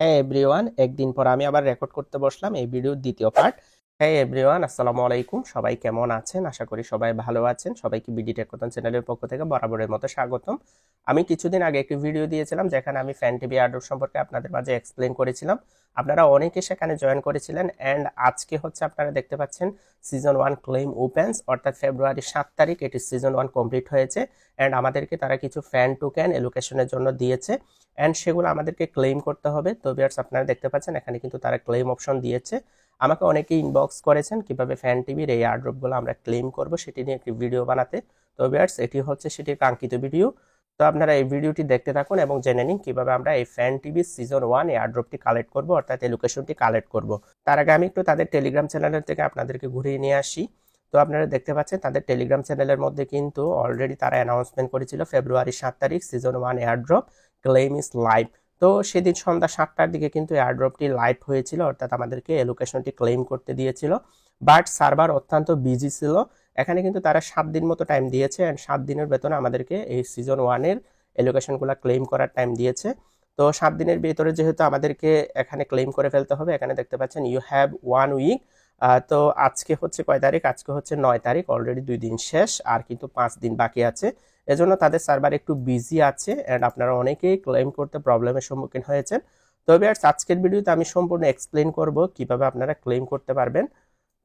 হ্যাঁ এভরিওয়ান, একদিন পর আমি আবার রেকর্ড করতে বসলাম এই ভিডিওর দ্বিতীয় পার্ট। হ্যাঁ এভরিওয়ান, আসসালামু আলাইকুম। সবাই কেমন আছেন? আশা করি সবাই ভালো আছেন। সবাইকে বিডি টেক কথা চ্যানেলের পক্ষ থেকে বরাবরের মতো স্বাগতম। আমি কিছুদিন আগে একটি ভিডিও দিয়েছিলাম যেখানে আমি ফ্যান টিভি অ্যাডব সম্পর্কে আপনাদের মাঝে এক্সপ্লেন করেছিলাম। আপনারা অনেকে সেখানে জয়েন করেছিলেন অ্যান্ড আজকে হচ্ছে আপনারা দেখতে পাচ্ছেন সিজন 1 ক্লেম ওপেন্স, অর্থাৎ ফেব্রুয়ারি 7 তারিখ এটি সিজন 1 কমপ্লিট হয়েছে অ্যান্ড আমাদেরকে তারা কিছু ফ্যান টোকেন এলোকেশনের জন্য দিয়েছে অ্যান্ড সেগুলো আমাদেরকে ক্লেম করতে হবে। তো ভিউয়ার্স, আপনারা দেখতে পাচ্ছেন এখানে কিন্তু তারা ক্লেম অপশন দিয়েছে। আমাকে অনেকেই ইনবক্স করেছেন কিভাবে ফ্যান টিভির এই এয়ারড্রপগুলো আমরা ক্লেম করব সেটি নিয়ে একটি ভিডিও বানাতে। তো ভিউয়ার্স, এটি হচ্ছে সেটির কাঙ্ক্ষিত ভিডিও। তো আপনারা এই ভিডিওটি দেখতে থাকুন এবং জেনে নিন কিভাবে আমরা এই ফ্যান টিভি সিজন 1 এয়ারড্রপটি কালেক্ট করব, অর্থাৎ এই লোকেশনটি কালেক্ট করব। তার আগে আমি একটু তাদের টেলিগ্রাম চ্যানেলের থেকে আপনাদেরকে ঘুরিয়ে নিয়ে আসি। তো আপনারা দেখতে পাচ্ছেন তাদের টেলিগ্রাম চ্যানেলের মধ্যে কিন্তু অলরেডি তারা অ্যানাউন্সমেন্ট করেছিল ফেব্রুয়ারি 7 তারিখ season 1 airdrop claim is live. তো সেদিন সন্ধ্যা 7টার দিকে কিন্তু এয়ারড্রপটি লাইভ হয়েছিল, অর্থাৎ আমাদেরকে এই লোকেশনটি ক্লেম করতে দিয়েছিল। বাট সার্ভার অত্যন্ত বিজি ছিল। এখানে কিন্তু তারা 7 দিন মতো টাইম দিয়েছে অ্যান্ড 7 দিনের বেতনে আমাদেরকে এই সিজন 1-এর এই লোকেশনগুলো ক্লেম করার টাইম দিয়েছে। তো 7 দিনের ভিতরে যেহেতু আমাদেরকে এখানে ক্লেম করে ফেলতে হবে, এখানে দেখতে পাচ্ছেন ইউ হ্যাভ 1 উইক। তো আজকে হচ্ছে কয় তারিখ? আজকে হচ্ছে 9 তারিখ, অলরেডি 2 দিন শেষ, আর কিন্তু 5 দিন বাকি আছে। এজন্য তাদের সার্ভার একটু বিজি আছে অ্যান্ড আপনারা অনেকেই ক্লেম করতে প্রবলেমের সম্মুখীন হয়েছেন। তবে আর আজকের ভিডিওতে আমি সম্পূর্ণ এক্সপ্লেন করব কিভাবে আপনারা ক্লেম করতে পারবেন।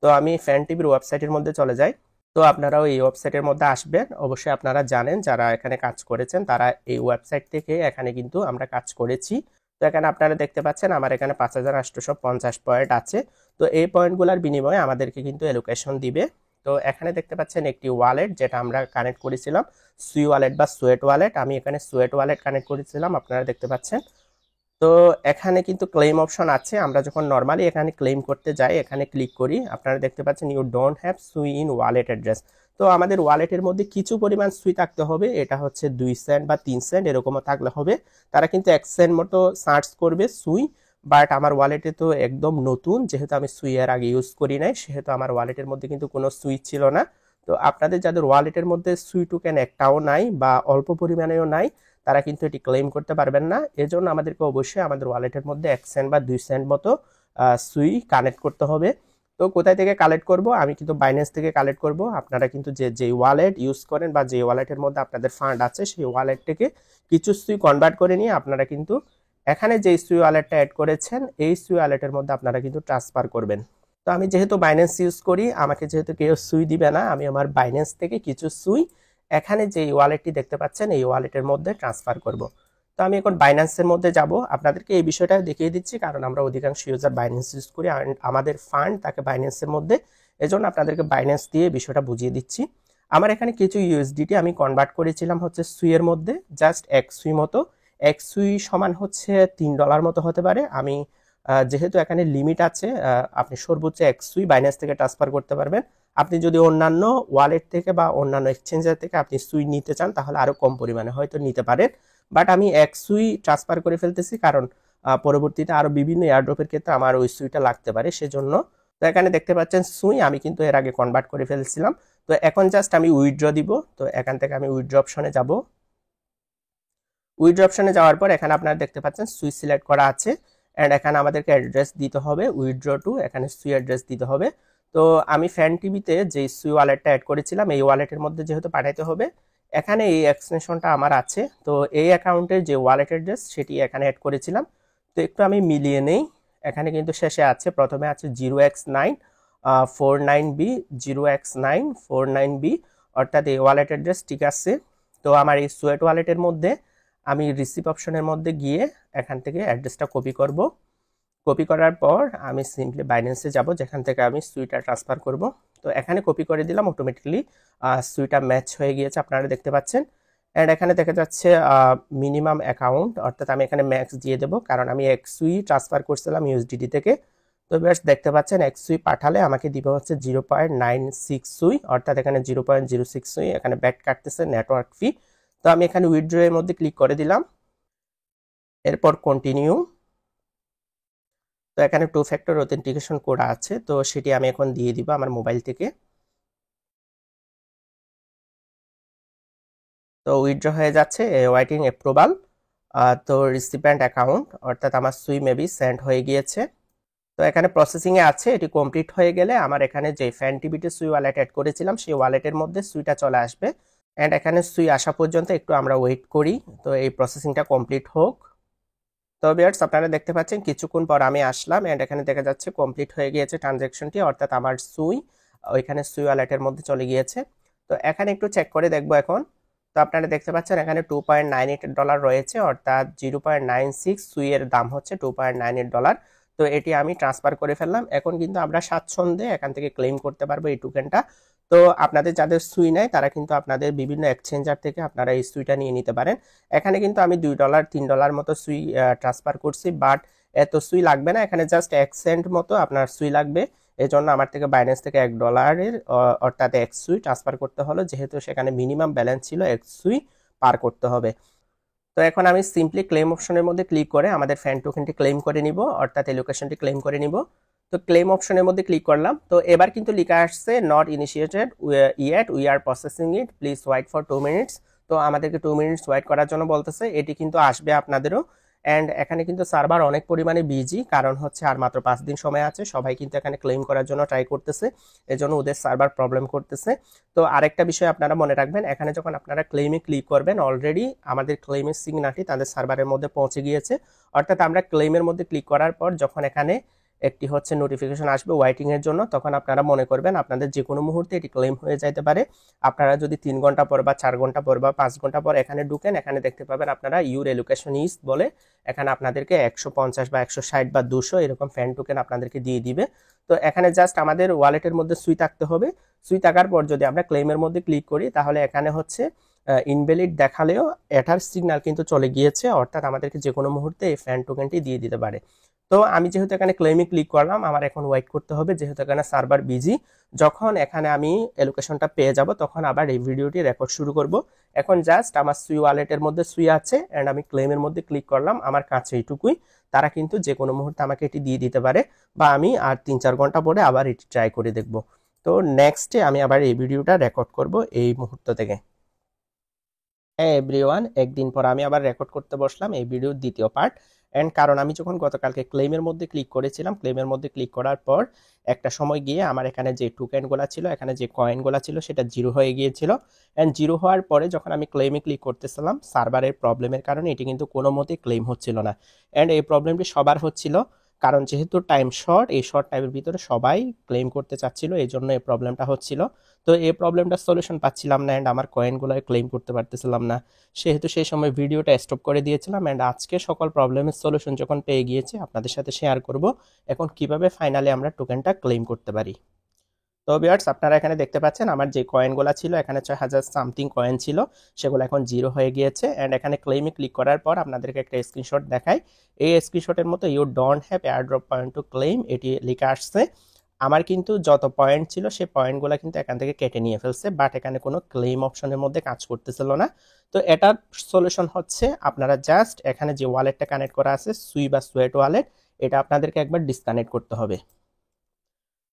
তো আমি ফ্যান টিভির ওয়েবসাইটের মধ্যে চলে যাই। তো আপনারাও এই ওয়েবসাইটের মধ্যে আসবেন। অবশ্যই আপনারা জানেন যারা এখানে কাজ করেছেন তারা এই ওয়েবসাইট থেকে এখানে কিন্তু আমরা কাজ করেছি। তো এখানে আপনারা দেখতে পাচ্ছেন আমার এখানে 5850 পয়েন্ট আছে। তো এই পয়েন্টগুলোর বিনিময়ে আমাদেরকে কিন্তু এলোকেশন দিবে। তো এখানে দেখতে পাচ্ছেন একটি ওয়ালেট যেটা আমরা কানেক্ট করেছিলাম, সুই ওয়ালেট বা সুয়েট ওয়ালেট। আমি এখানে সুয়েট ওয়ালেট কানেক্ট করেছিলাম, আপনারা দেখতে পাচ্ছেন। তো এখানে কিন্তু ক্লেম অপশন আছে। আমরা যখন নর্মালি এখানে ক্লেম করতে যাই, এখানে ক্লিক করি, আপনারা দেখতে পাচ্ছেন ইউ ডোন্ট হ্যাভ সুই ইন ওয়ালেট অ্যাড্রেস। তো আমাদের ওয়ালেটের মধ্যে কিছু পরিমাণ সুই থাকতে হবে, এটা হচ্ছে 2 সেন্ট বা 3 সেন্ট এরকমও থাকলে হবে। তারা কিন্তু 1 সেন্ট মতো সার্চ করবে সুই। বাট আমার ওয়ালেটে তো একদম নতুন, যেহেতু আমি সুই এর আগে ইউজ করি নাই, সেহেতু আমার ওয়ালেটের মধ্যে কিন্তু কোনো সুই ছিল না। তো আপনাদের যাদের ওয়ালেটের মধ্যে সুই টোকেন একটাও নাই বা অল্প পরিমাণেও নাই, তারা কিন্তু এটি ক্লেম করতে পারবেন না। এজন্য আমাদেরকে অবশ্যই আমাদের ওয়ালেটের মধ্যে 1 সেন্ট বা 2 সেন্ট মতো সুই কানেক্ট করতে হবে। তো কোথায় থেকে কালেক্ট করব? আমি কিন্তু বাইন্যান্স থেকে কালেক্ট করব। আপনারা কিন্তু যে ওয়ালেট ইউজ করেন বা যে ওয়ালেটের মধ্যে আপনাদের ফান্ড আছে সেই ওয়ালেট থেকে কিছু সুই কনভার্ট করে নিয়ে আপনারা কিন্তু এখানে যে সুই ওয়ালেটটা অ্যাড করেছেন এই সুই ওয়ালেটের মধ্যে আপনারা কিন্তু ট্রান্সফার করবেন। তো আমি যেহেতু বাইন্যান্স ইউজ করি, আমাকে যেহেতু কেউ সুই দিবে না, আমি আমার বাইন্যান্স থেকে কিছু সুই এখানে যে ওয়ালেটটি দেখতে পাচ্ছেন এই ওয়ালেটের মধ্যে ট্রান্সফার করব। তো আমি এখন বাইন্যান্সের মধ্যে যাব, আপনাদেরকে এই বিষয়টা দেখিয়ে দিচ্ছি কারণ আমরা অধিকাংশ ইউজার বাইন্যান্স ইউজ করি আর আমাদের ফান্ড থাকে বাইন্যান্সের মধ্যে। এজন্য আপনাদেরকে বাইন্যান্স দিয়ে বিষয়টা বুঝিয়ে দিচ্ছি। আমার এখানে কিছু ইউএসডিটি আমি কনভার্ট করেছিলাম হচ্ছে সুইয়ের মধ্যে, জাস্ট 1 সুই মতো। 1 সুই সমান হচ্ছে $3 মতো হতে পারে। আমি যেহেতু এখানে লিমিট আছে, আপনি সর্বোচ্চ 1 সুই বাইন্যান্স থেকে ট্রান্সফার করতে পারবেন। আপনি যদি অন্যান্য ওয়ালেট থেকে বা অন্যান্য এক্সচেঞ্জার থেকে আপনি সুই নিতে চান তাহলে আরো কম পরিমাণে হয়তো নিতে পারেন। বাট আমি 1 সুই ট্রান্সফার করে ফেলতেছি কারণ পরবর্তীতে আরো বিভিন্ন এয়ারড্রপের ক্ষেত্রে আমার ওই সুইটা লাগতে পারে, সেজন্য। তো এখানে দেখতে পাচ্ছেন সুই আমি কিন্তু এর আগে কনভার্ট করে ফেলছিলাম। তো এখন জাস্ট আমি উইথড্র দিব। তো এখান থেকে আমি উইথড্র অপশনে যাব। উইথড্র অপশনে যাওয়ার পর এখানে আপনারা দেখতে পাচ্ছেন সুই সিলেক্ট করা আছে অ্যান্ড এখানে আমাদেরকে অ্যাড্রেস দিতে হবে, উইথড্র টু, এখানে সুই অ্যাড্রেস দিতে হবে। তো আমি ফ্যান টিভিতে যে সুই ওয়ালেটটা অ্যাড করেছিলাম এই ওয়ালেটের মধ্যে যেহেতু পাঠাইতে হবে, এখানে এই এক্সটেনশনটা আমার আছে। তো এই অ্যাকাউন্টের যে ওয়ালেট অ্যাড্রেস সেটি এখানে অ্যাড করেছিলাম। তো একটু আমি মিলিয়ে নেই। এখানে কিন্তু শেষে আছে, প্রথমে আছে 0x949B, 0x949B, অর্থাৎ এই ওয়ালেট অ্যাড্রেস ঠিক আছে। তো আমার এই সুয়েট ওয়ালেটের মধ্যে আমি রিসিভ অপশনের মধ্যে গিয়ে এখান থেকে অ্যাড্রেসটা কপি করব। কপি করার পর আমি সিম্পলি বাইন্যান্সে যাব যেখান থেকে আমি সুইটা ট্রান্সফার করব। তো এখানে কপি করে দিলাম, অটোমেটিকলি সুইটা ম্যাচ হয়ে গিয়েছে, আপনারা দেখতে পাচ্ছেন। অ্যান্ড এখানে দেখা যাচ্ছে মিনিমাম অ্যাকাউন্ট, অর্থাৎ আমি এখানে ম্যাক্স দিয়ে দেবো কারণ আমি 1 সুই ট্রান্সফার করছিলাম ইউএসডিটি থেকে। তো বেশ দেখতে পাচ্ছেন 1 সুই পাঠালে আমাকে দিবে হচ্ছে 0.96 সুই, অর্থাৎ এখানে 0.06 সুই এখানে ব্যাট কাটতেছে নেটওয়ার্ক ফি। তো আমি এখানে উইথড্র এর মধ্যে ক্লিক করে দিলাম, এরপর কন্টিনিউ। তো এখানে 2 ফ্যাক্টর অথেন্টিকেশন কোড আছে, তো সেটি আমি এখন দিয়ে দিব আমার মোবাইল থেকে। তো উইথড্র হয়ে যাচ্ছে, ওয়েটিং অ্যাপ্রুভাল। তো রিসিপিয়েন্ট অ্যাকাউন্ট অর্থাৎ আমার সুই মেবি সেন্ড হয়ে গিয়েছে। তো এখানে প্রসেসিংয়ে আছে, এটি কমপ্লিট হয়ে গেলে আমার এখানে যে ফ্যানটিভিটি সুই ওয়ালেট অ্যাড করেছিলাম সেই ওয়ালেটের মধ্যে সুইটা চলে আসবে। অ্যান্ড এখানে সুই আসা পর্যন্ত একটু আমরা ওয়েট করি, তো এই প্রসেসিংটা কমপ্লিট হোক। তো ভিউয়ার্স আপনারা দেখতে পাচ্ছেন কিছুক্ষণ পর আমি আসলাম অ্যান্ড এখানে দেখা যাচ্ছে কমপ্লিট হয়ে গিয়েছে ট্রানজ্যাকশনটি, অর্থাৎ আমার সুই ওইখানে সুই ওয়ালেটের মধ্যে চলে গিয়েছে। তো এখানে একটু চেক করে দেখবো এখন। তো আপনারা দেখতে পাচ্ছেন এখানে $2.98 রয়েছে, অর্থাৎ 0.96 সুইয়ের দাম হচ্ছে $2.98। তো এটি আমি ট্রান্সফার করে ফেললাম। এখন কিন্তু আমরা স্বাচ্ছন্দ্যে এখান থেকে ক্লেম করতে পারবো এই টোকেনটা। তো আপনাদের যাদের সুই নেয় তারা কিন্তু আপনাদের বিভিন্ন এক্সচেঞ্জার থেকে আপনারা এই সুইটা নিয়ে নিতে পারেন। এখানে কিন্তু আমি $2 $3 মতো সুই ট্রান্সফার করছি, বাট এত সুই লাগবে না, এখানে জাস্ট 1 সেন্ট মতো আপনার সুই লাগবে। এই জন্য আমার থেকে বাইন্যান্স থেকে $1 অর্থাৎ 1 সুই ট্রান্সফার করতে হলো, যেহেতু সেখানে মিনিমাম ব্যালেন্স ছিল 1 সুই পার করতে হবে। তো এখন আমি সিম্পলি ক্লেম অপশনের মধ্যে ক্লিক করে আমাদের ফ্যান টোকেনটি ক্লেম করে নিব, অর্থাৎ এই লোকেশনটি ক্লেম করে নিব। তো ক্লেম অপশনের মধ্যে ক্লিক করলাম। তো এবার কিন্তু লেখা আসছে not initiated yet, we are processing it, please wait for 2 minutes. তো আমাদেরকে 2 মিনিটস ওয়েট করার জন্য বলতেছে, এটি কিন্তু আসবে আপনাদেরও। অ্যান্ড এখানে কিন্তু সার্ভার অনেক পরিমাণে বিজি, কারণ হচ্ছে আর মাত্র 5 দিন সময় আছে, সবাই কিন্তু এখানে ক্লেম করার জন্য ট্রাই করতেছে, এজন্য ওদের সার্ভার প্রবলেম করতেছে। তো আরেকটা বিষয় আপনারা মনে রাখবেন, এখানে যখন আপনারা ক্লেমে ক্লিক করবেন অলরেডি আমাদের ক্লেমের সিগনালটি তাদের সার্ভারের মধ্যে পৌঁছে গিয়েছে, অর্থাৎ আমরা ক্লেমের মধ্যে ক্লিক করার পর যখন এখানে একটি হচ্ছে নোটিফিকেশন আসবে ওয়েটিং এর জন্য, তখন আপনারা মনে করবেন আপনাদের যে কোনো মুহূর্তে এটি ক্লেম হয়ে যাইতে পারে। আপনারা যদি 3 ঘন্টা পর বা 4 ঘন্টা পর বা 5 ঘন্টা পর এখানে ঢুকেন, এখানে দেখতে পাবেন আপনারা ইউর এলোকেশন ইজ বলে এখানে আপনাদেরকে 150 বা 160 বা 200 এরকম ফ্যান টোকেন আপনাদেরকে দিয়ে দিবে। তো এখানে জাস্ট আমাদের ওয়ালেটের মধ্যে সুই থাকতে হবে। সুই থাকার পর যদি আমরা ক্লেমের মধ্যে ক্লিক করি তাহলে এখানে হচ্ছে ইনভ্যালিড দেখালেও এটার সিগন্যাল কিন্তু চলে গিয়েছে, অর্থাৎ আমাদেরকে যে কোনো মুহূর্তে এই ফ্যান টোকেনটি দিয়ে দিতে পারে। তো আমি যেহেতু এখানে ক্লেমে ক্লিক করলাম, আমার এখন ওয়েট করতে হবে, যেহেতু এখানে সার্ভার বিজি। যখন এখানে আমি এলোকেশনটা পেয়ে যাব তখন আবার এই ভিডিওটি রেকর্ড শুরু করব। এখন জাস্ট আমার সুই ওয়ালেটের মধ্যে সুই আছে অ্যান্ড আমি ক্লেমের মধ্যে ক্লিক করলাম, আমার কাছে এইটুকুই। তারা কিন্তু যে কোনো মুহূর্তে আমাকে এটি দিয়ে দিতে পারে, বা আমি আর 3-4 ঘন্টা পরে আবার এটি ট্রাই করে দেখব। তো নেক্সটে আমি আবার এই ভিডিওটা রেকর্ড করব এই মুহূর্ত থেকে। হ্যাঁ এভরিওয়ান, একদিন পর আমি আবার রেকর্ড করতে বসলাম এই ভিডিওর দ্বিতীয় পার্ট। অ্যান্ড কারণ আমি যখন গতকালকে ক্লেমের মধ্যে ক্লিক করেছিলাম, ক্লেমের মধ্যে ক্লিক করার পর একটা সময় গিয়ে আমার এখানে যে টোকেনগুলো ছিল, এখানে যে কয়েনগুলো ছিল সেটা জিরো হয়ে গিয়েছিল। অ্যান্ড জিরো হওয়ার পরে যখন আমি ক্লেমে ক্লিক করতেছিলাম, সার্ভারের প্রবলেমের কারণে এটি কিন্তু কোনো মতেই ক্লেম হচ্ছিল না। অ্যান্ড এই প্রবলেমটি সবার হচ্ছিল, কারণ যেহেতু টাইম শর্ট, এই শর্ট টাইমের ভিতরে সবাই ক্লেম করতে চাচ্ছিল, এই জন্য এই প্রবলেমটা হচ্ছিল। তো এই প্রবলেমটার সলিউশন পাচ্ছিলাম না অ্যান্ড আমার কয়েনগুলো ক্লেম করতে পারতেছিলাম না, সেহেতু সেই সময় ভিডিওটা স্টপ করে দিয়েছিলাম। অ্যান্ড আজকে সকল প্রবলেমের সলিউশন যখন পেয়ে গিয়েছি আপনাদের সাথে শেয়ার করব এখন কিভাবে ফাইনালি আমরা টোকেনটা ক্লেম করতে পারি। তো ভিউয়ার্স আপনারা এখানে দেখতে পাচ্ছেন আমার যে কয়েনগুলো ছিল, এখানে 6000 সামথিং কয়েন ছিল, সেগুলো এখন জিরো হয়ে গিয়েছে। অ্যান্ড এখানে ক্লেমে ক্লিক করার পর আপনাদেরকে একটা স্ক্রিনশট দেখাই। এই স্ক্রিনশটের মতো you don't have airdrop point to claim এটি লেখা আসছে। আমার কিন্তু যত পয়েন্ট ছিল সেই পয়েন্টগুলো কিন্তু এখান থেকে কেটে নিয়ে ফেলছে, বাট এখানে কোনো ক্লেম অপশনের মধ্যে কাজ করতেছিল না। তো এটার সলিউশন হচ্ছে আপনারা জাস্ট এখানে যে ওয়ালেটটা কানেক্ট করা আছে সুই বা সুয়েট ওয়ালেট, এটা আপনাদেরকে একবার ডিসকানেক্ট করতে হবে।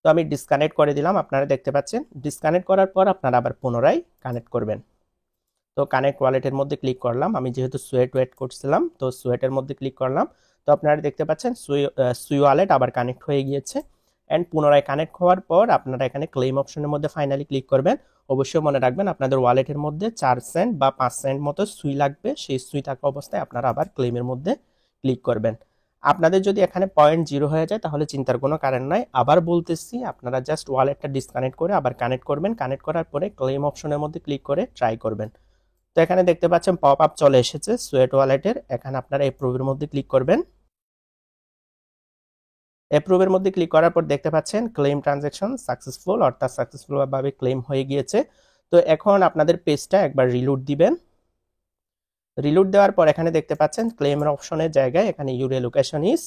তো আমি ডিসকানেক্ট করে দিলাম, আপনারা দেখতে পাচ্ছেন। ডিসকানেক্ট করার পর আপনারা আবার পুনরায় কানেক্ট করবেন। তো কানেক্ট ওয়ালেটের মধ্যে ক্লিক করলাম, আমি যেহেতু সুয়েট ওয়েট করছিলাম তো সুয়েটের মধ্যে ক্লিক করলাম। তো আপনারা দেখতে পাচ্ছেন সুই ওয়ালেট আবার কানেক্ট হয়ে গিয়েছে। অ্যান্ড পুনরায় কানেক্ট হওয়ার পর আপনারা এখানে ক্লেম অপশনের মধ্যে ফাইনালি ক্লিক করবেন। অবশ্যই মনে রাখবেন আপনাদের ওয়ালেটের মধ্যে 4 সেন্ট বা 5 সেন্ট মতো সুই লাগবে, সেই সুই থাকা অবস্থায় আপনারা আবার ক্লেমের মধ্যে ক্লিক করবেন। আপনাদের যদি এখানে পয়েন্ট জিরো হয়ে যায় তাহলে চিন্তার কোনো কারণ নাই, আবার বলতেছি আপনারা জাস্ট ওয়ালেটটা ডিসকানেক্ট করে আবার কানেক্ট করবেন। কানেক্ট করার পরে ক্লেম অপশনের মধ্যে ক্লিক করে ট্রাই করবেন। তো এখানে দেখতে পাচ্ছেন পপ আপ চলে এসেছে সুয়েট ওয়ালেটের, এখানে আপনারা অ্যাপ্রুভের মধ্যে ক্লিক করবেন। অ্যাপ্রুভের মধ্যে ক্লিক করার পর দেখতে পাচ্ছেন ক্লেম ট্রানজ্যাকশন সাকসেসফুল, অর্থাৎ সাকসেসফুল ভাবে ক্লেম হয়ে গিয়েছে। তো এখন আপনাদের পেজটা একবার রিলোড দিবেন। রিলোড দেওয়ার পর এখানে দেখতে পাচ্ছেন ক্লেমের অপশনের জায়গায় এখানে ইউর লোকেশন ইজ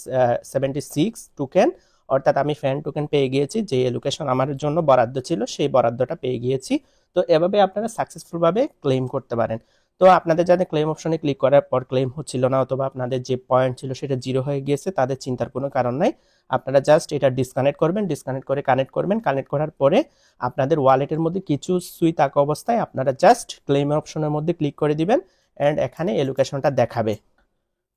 76 টোকেন, অর্থাৎ আমি ফ্যান টোকেন পেয়ে গিয়েছি, যে লোকেশন আমার জন্য বরাদ্দ ছিল সেই বরাদ্দটা পেয়ে গিয়েছি। তো এভাবে আপনারা সাকসেসফুল ভাবে ক্লেম করতে পারেন। তো আপনাদের যাদের ক্লেম অপশনে ক্লিক করার পর ক্লেম হচ্ছিল না, অথবা আপনাদের যে পয়েন্ট ছিল সেটা জিরো হয়ে গিয়েছে, তাদের চিন্তার কোনো কারণ নাই। আপনারা জাস্ট এটা ডিসকানেক্ট করবেন, ডিসকানেক্ট করে কানেক্ট করবেন। কানেক্ট করার পরে আপনাদের ওয়ালেটের মধ্যে কিছু সুই থাকা অবস্থায় আপনারা জাস্ট ক্লেম অপশনের মধ্যে ক্লিক করে দিবেন অ্যান্ড এখানে এই লোকেশনটা দেখাবে।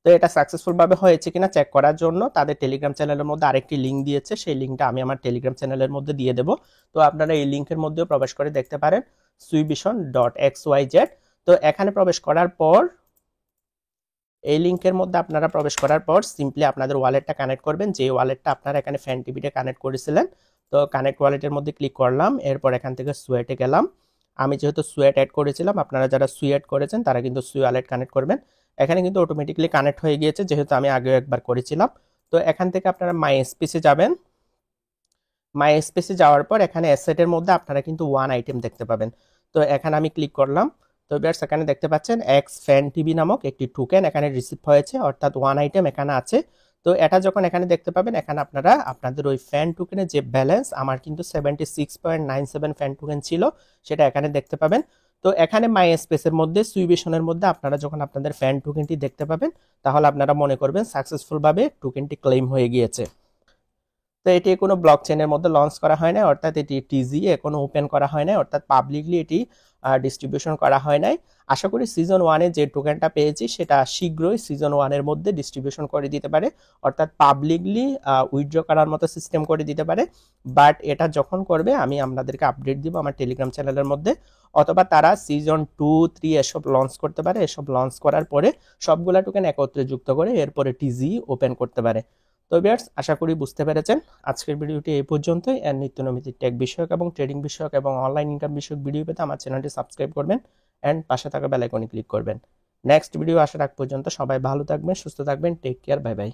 তো এটা সাকসেসফুল ভাবে হয়েছে কিনা চেক করার জন্য তাদের টেলিগ্রাম চ্যানেলের মধ্যে আরেকটি লিঙ্ক দিয়েছে, সেই লিঙ্কটা আমি আমার টেলিগ্রাম চ্যানেলের মধ্যে দিয়ে দেবো। তো আপনারা এই লিঙ্কের মধ্যেও প্রবেশ করে দেখতে পারেন, suivision.xyz। তো এখানে প্রবেশ করার পর, এই লিঙ্কের মধ্যে আপনারা প্রবেশ করার পর সিম্পলি আপনাদের ওয়ালেটটা কানেক্ট করবেন, যে ওয়ালেটটা আপনারা এখানে ফ্যান টিভিতে কানেক্ট করেছিলেন। তো কানেক্ট ওয়ালেটের মধ্যে ক্লিক করলাম, এরপর এখান থেকে সুয়েটে গেলাম। আমি যেহেতু সুয়েট অ্যাড করেছিলাম, আপনারা যারা সুয়েট করেছেন তারা কিন্তু সুই ওয়ালেট কানেক্ট করবেন। এখানে কিন্তু অটোমেটিকলি কানেক্ট হয়ে গিয়েছে, যেহেতু আমি আগেও একবার করেছিলাম। তো এখান থেকে আপনারা মাই স্পেসে যাবেন। মাই স্পেসে যাওয়ার পর এখানে অ্যাসেটের মধ্যে আপনারা কিন্তু ওয়ান আইটেম দেখতে পাবেন। তো এখানে আমি ক্লিক করলাম। তো ভিউয়ার্স এখানে দেখতে পাচ্ছেন এক্স ফ্যান টিভি নামক একটি টোকেন এখানে রিসিভ হয়েছে, অর্থাৎ ওয়ান আইটেম এখানে আছে। তো এটা যখন এখানে দেখতে পাবেন, এখানে আপনারা আপনাদের ওই ফ্যান টোকেনের যে ব্যালেন্স, আমার কিন্তু 76.97 ফ্যান টোকেন ছিল, সেটা এখানে দেখতে পাবেন। তো এখানে মাই স্পেসের মধ্যে সুইভিশনের মধ্যে আপনারা যখন আপনাদের ফ্যান টোকেনটি দেখতে পাবেন, তাহলে আপনারা মনে করবেন সাকসেসফুলভাবে টোকেনটি ক্লেম হয়ে গিয়েছে। তো এটি কোনো ব্লক চেনের মধ্যে লঞ্চ করা হয় না, অর্থাৎ এটি টিজি এখনো ওপেন করা হয় না, অর্থাৎ পাবলিকলি এটি ডিস্ট্রিবিউশন করা হয় নাই। আশা করি সিজন ওয়ানে যে টোকেনটা পেয়েছি সেটা শীঘ্রই সিজন ওয়ানের মধ্যে ডিস্ট্রিবিউশন করে দিতে পারে, অর্থাৎ পাবলিকলি উইথড্র করার মতো সিস্টেম করে দিতে পারে। বাট এটা যখন করবে আমি আপনাদেরকে আপডেট দিব আমার টেলিগ্রাম চ্যানেলের মধ্যে, অথবা তারা সিজন 2, 3 এসব লঞ্চ করতে পারে। এসব লঞ্চ করার পরে সবগুলা টোকেন একত্রে যুক্ত করে এরপরে টিজি ওপেন করতে পারে। তো ভিউয়ার্স আশা করি বুঝতে পেরেছেন। আজকের ভিডিওটি এই পর্যন্তই। এর নিত্য নৈমিত্তিক টেক বিষয়ক এবং ট্রেডিং বিষয়ক এবং অনলাইন ইনকাম বিষয়ক ভিডিও পেতে আমার চ্যানেলটি সাবস্ক্রাইব করবেন এন্ড পাশে থাকা বেল আইকনে ক্লিক করবেন। নেক্সট ভিডিও আসার আগ পর্যন্ত সবাই ভালো থাকবেন, সুস্থ থাকবেন। Take care, bye by.